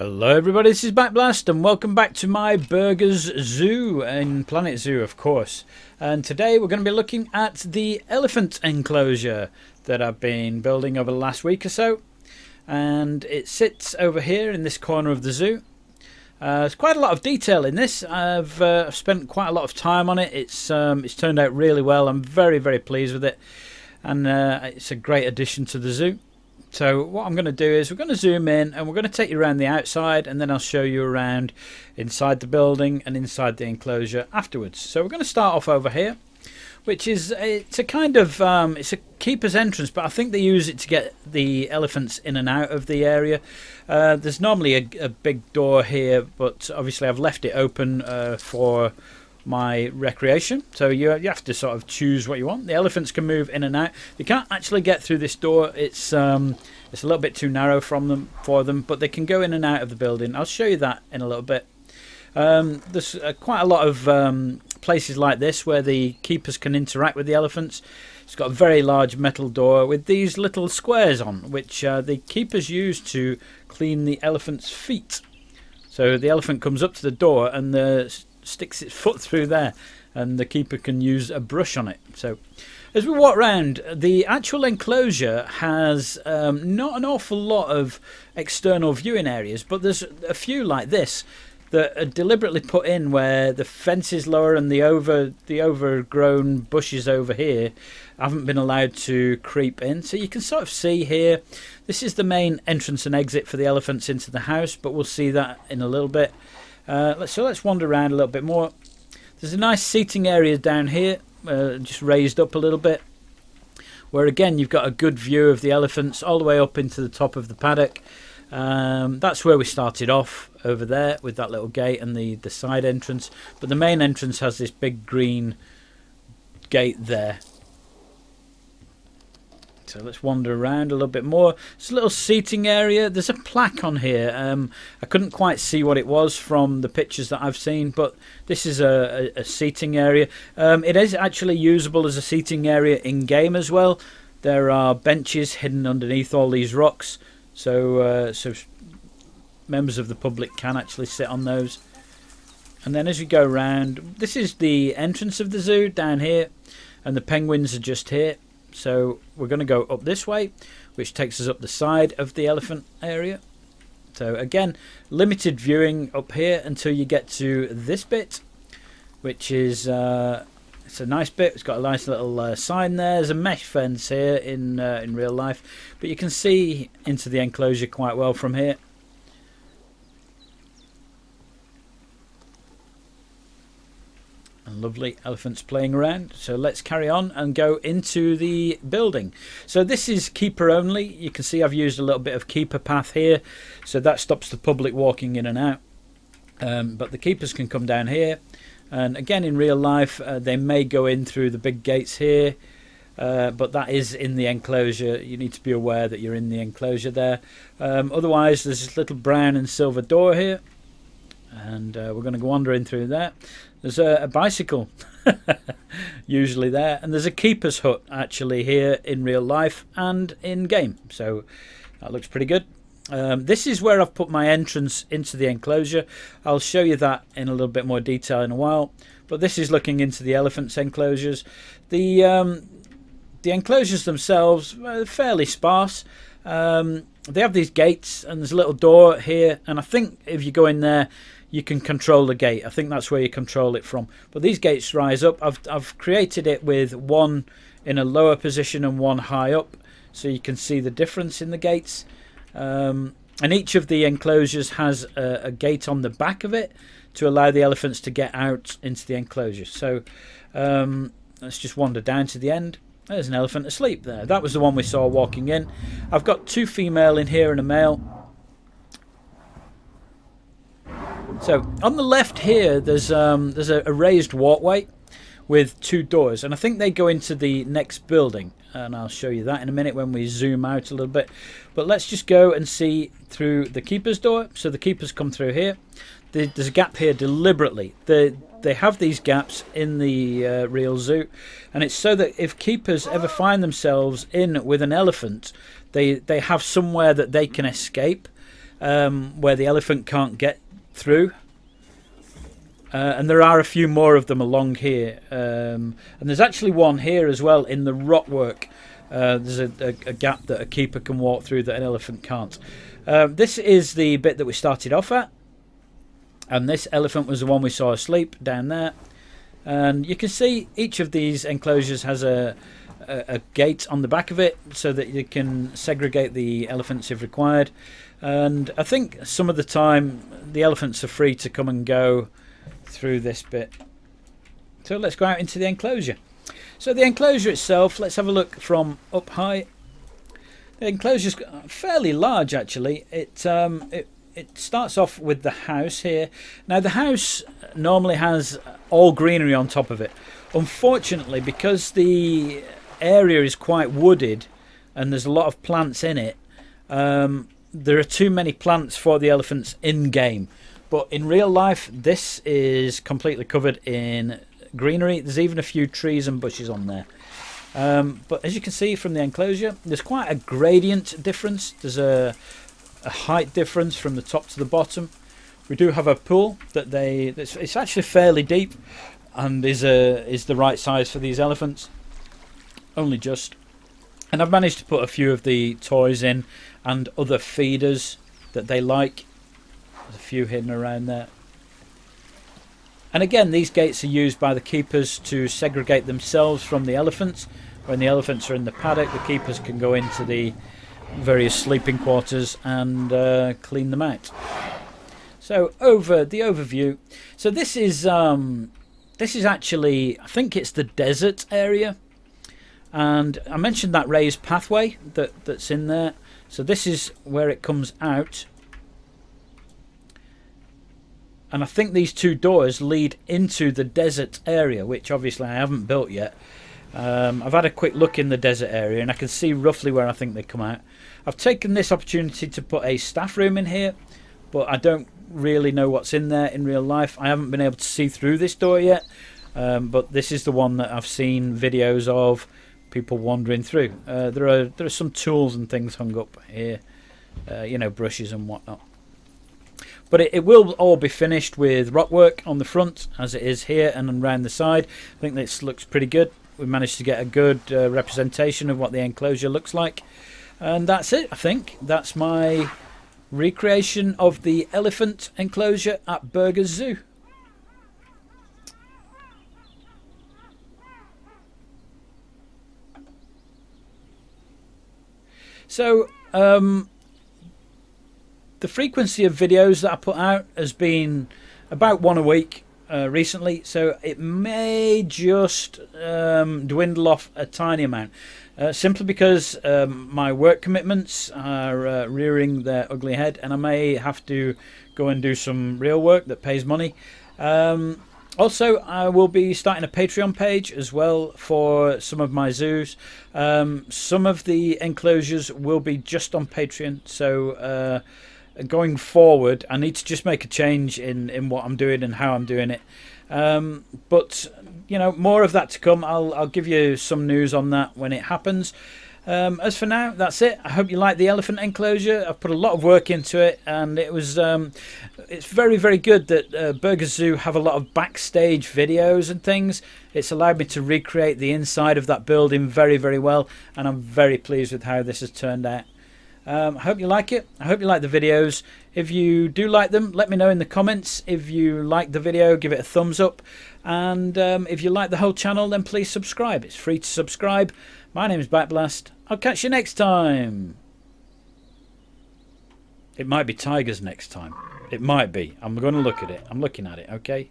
Hello everybody, this is Backblast and welcome back to my Burgers Zoo in Planet Zoo, of course. And today we're going to be looking at the elephant enclosure that I've been building over the last week or so. And it sits over here in this corner of the zoo. There's quite a lot of detail in this. I've spent quite a lot of time on it. It's turned out really well. I'm very, very pleased with it. And it's a great addition to the zoo. So what I'm going to do is we're going to zoom in and we're going to take you around the outside, and then I'll show you around inside the building and inside the enclosure afterwards. So we're going to start off over here, which is it's a kind of it's a keeper's entrance, but I think they use it to get the elephants in and out of the area. There's normally a big door here, but obviously I've left it open for my recreation, so you have to sort of choose what you want. The elephants can move in and out. You can't actually get through this door. It's a little bit too narrow for them, but they can go in and out of the building. I'll show you that in a little bit. There's quite a lot of places like this where the keepers can interact with the elephants. It's got a very large metal door with these little squares on, which the keepers use to clean the elephant's feet. So the elephant comes up to the door and sticks its foot through there, and the keeper can use a brush on it. So as we walk around, the actual enclosure has not an awful lot of external viewing areas, but there's a few like this that are deliberately put in where the fence is lower and the overgrown bushes over here haven't been allowed to creep in. So you can sort of see here, this is the main entrance and exit for the elephants into the house, but we'll see that in a little bit. So let's wander around a little bit more. There's a nice seating area down here, just raised up a little bit, where again you've got a good view of the elephants all the way up into the top of the paddock. That's where we started off, over there with that little gate and the side entrance, but the main entrance has this big green gate there. So let's wander around a little bit more. It's a little seating area. There's a plaque on here. I couldn't quite see what it was from the pictures that I've seen, but this is a seating area. It is actually usable as a seating area in game as well. There are benches hidden underneath all these rocks, so members of the public can actually sit on those. And then as we go around, this is the entrance of the zoo down here, and the penguins are just here. So we're going to go up this way, which takes us up the side of the elephant area. So again, limited viewing up here until you get to this bit, which is it's a nice bit. It's got a nice little sign there. There's a mesh fence here in real life, but you can see into the enclosure quite well from here. Lovely elephants playing around. So let's carry on and go into the building. So this is keeper only. You can see I've used a little bit of keeper path here, so that stops the public walking in and out. But the keepers can come down here, and again in real life they may go in through the big gates here, but that is in the enclosure. You need to be aware that you're in the enclosure there. Otherwise there's this little brown and silver door here, and we're going to go wandering through there. There's a bicycle usually there, and there's a keeper's hut actually here in real life and in game, so that looks pretty good. This is where I've put my entrance into the enclosure. I'll show you that in a little bit more detail in a while, but this is looking into the elephants' enclosures. The enclosures themselves are fairly sparse. They have these gates, and there's a little door here, and I think if you go in there you can control the gate. I think that's where you control it from. But these gates rise up. I've created it with one in a lower position and one high up, so you can see the difference in the gates. And each of the enclosures has a gate on the back of it to allow the elephants to get out into the enclosure. So let's just wander down to the end. There's an elephant asleep there. That was the one we saw walking in. I've got two female in here and a male. So on the left here there's a raised walkway with two doors, and I think they go into the next building, and I'll show you that in a minute when we zoom out a little bit. But let's just go and see through the keeper's door. So the keepers come through here. There's a gap here deliberately. They have these gaps in the real zoo, and it's so that if keepers ever find themselves in with an elephant, they have somewhere that they can escape. where the elephant can't get through. And there are a few more of them along here. And there's actually one here as well in the rockwork. There's a gap that a keeper can walk through that an elephant can't. This is the bit that we started off at. And this elephant was the one we saw asleep down there. And you can see each of these enclosures has a gate on the back of it so that you can segregate the elephants if required. And I think some of the time the elephants are free to come and go through this bit. So let's go out into the enclosure. So the enclosure itself, let's have a look from up high. The enclosure's fairly large actually. It starts off with the house here. Now the house normally has all greenery on top of it. Unfortunately, because the area is quite wooded and there's a lot of plants in it, there are too many plants for the elephants in game. But in real life, this is completely covered in greenery. There's even a few trees and bushes on there. But as you can see from the enclosure, there's quite a gradient difference. There's a height difference from the top to the bottom. We do have a pool that it's actually fairly deep and is the right size for these elephants. Only just. And I've managed to put a few of the toys in and other feeders that they like. There's a few hidden around there. And again, these gates are used by the keepers to segregate themselves from the elephants. When the elephants are in the paddock, the keepers can go into the various sleeping quarters and clean them out. So over the overview. So this is actually, I think it's the desert area. And I mentioned that raised pathway that's in there. So this is where it comes out. And I think these two doors lead into the desert area, which obviously I haven't built yet. I've had a quick look in the desert area and I can see roughly where I think they come out. I've taken this opportunity to put a staff room in here, but I don't really know what's in there in real life. I haven't been able to see through this door yet, but this is the one that I've seen videos of people wandering through. There are some tools and things hung up here, you know, brushes and whatnot. But it will all be finished with rockwork on the front, as it is here and around the side. I think this looks pretty good. We managed to get a good representation of what the enclosure looks like. And that's it, I think. That's my recreation of the elephant enclosure at Burgers Zoo. So, the frequency of videos that I put out has been about one a week recently, so it may just dwindle off a tiny amount, simply because my work commitments are rearing their ugly head and I may have to go and do some real work that pays money. Also, I will be starting a Patreon page as well for some of my zoos. Some of the enclosures will be just on Patreon, so going forward I need to just make a change in what I'm doing and how I'm doing it. But you know, more of that to come. I'll give you some news on that when it happens. As for now, that's it. I hope you like the elephant enclosure. I've put a lot of work into it, and it's very, very good that Burgers Zoo have a lot of backstage videos and things. It's allowed me to recreate the inside of that building very, very well, and I'm very pleased with how this has turned out. I hope you like it. I hope you like the videos. If you do like them, let me know in the comments. If you like the video, give it a thumbs up. And if you like the whole channel, then please subscribe. It's free to subscribe. My name is Backblast. I'll catch you next time. It might be tigers next time. It might be. I'm going to look at it. I'm looking at it, okay?